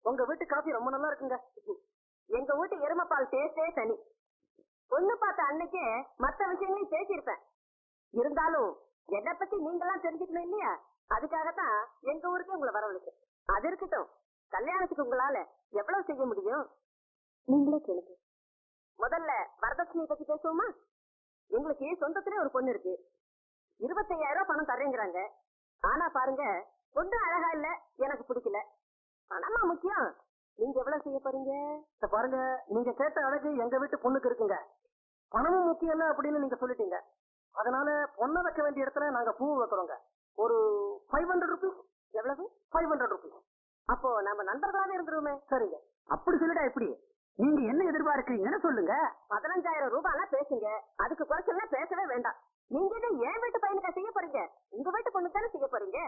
உங்க வீட்டு காஃபி ரொம்ப நல்லா இருக்குங்க. எங்க வீட்டு எருமைப்பால் டேஸ்டே தனி. பொண்ணு பார்த்த அன்னைக்கே மத்த விஷயங்களையும் பேசியிருப்பேன். இருந்தாலும் என்னை பத்தி நீங்கெல்லாம் தெரிஞ்சுக்கணும் இல்லையா? அதுக்காகத்தான் எங்க ஊருக்கே உங்களை வரவழைச்சேன். அது இருக்கட்டும், கல்யாணத்துக்கு உங்களால எவ்வளவு செய்ய முடியும் நீங்களே கேளுங்க. முதல்ல வரதட்சணையை பத்தி பேசுவோமா? எங்களுக்கு சொந்தத்திலே ஒரு பொண்ணு இருக்கு. 25,000 ரூபாய் பணம் தர்றேங்கிறாங்க. ஆனா பாருங்க, பொண்ணு அழகா இல்ல, எனக்கு பிடிக்கல. பணமா முக்கியம். நீங்க எவ்வளவு செய்ய போறீங்க? பாருங்க, நீங்க கேட்ட அழகு எங்க வீட்டு பொண்ணுக்கு இருக்குங்க. பணமும் முக்கியம் இல்ல அப்படின்னு நீங்க சொல்லிட்டீங்க. அதனால பொண்ணை வைக்க வேண்டிய இடத்துல நாங்க பூ வைக்கிறோங்க. ஒரு 500 ருபீஸ். எவ்வளவு? 500 ருபீஸ். அப்போ நம்ம நண்பர்களாவே இருந்துருவோமே. சரிங்க. அப்படி சொல்லிட்டா எப்படி? நீங்க என்ன எதிர்பார்க்கறீங்கன்னு சொல்லுங்க. 15,000 ரூபாய் பேசுங்க. அதுக்கு குறைச்சலாம் பேசவே வேண்டாம். நீங்க இதை என் வீட்டு பையனுக்கா செய்ய போறீங்க? உங்க வீட்டு பொண்ணு தானே செய்ய போறீங்க.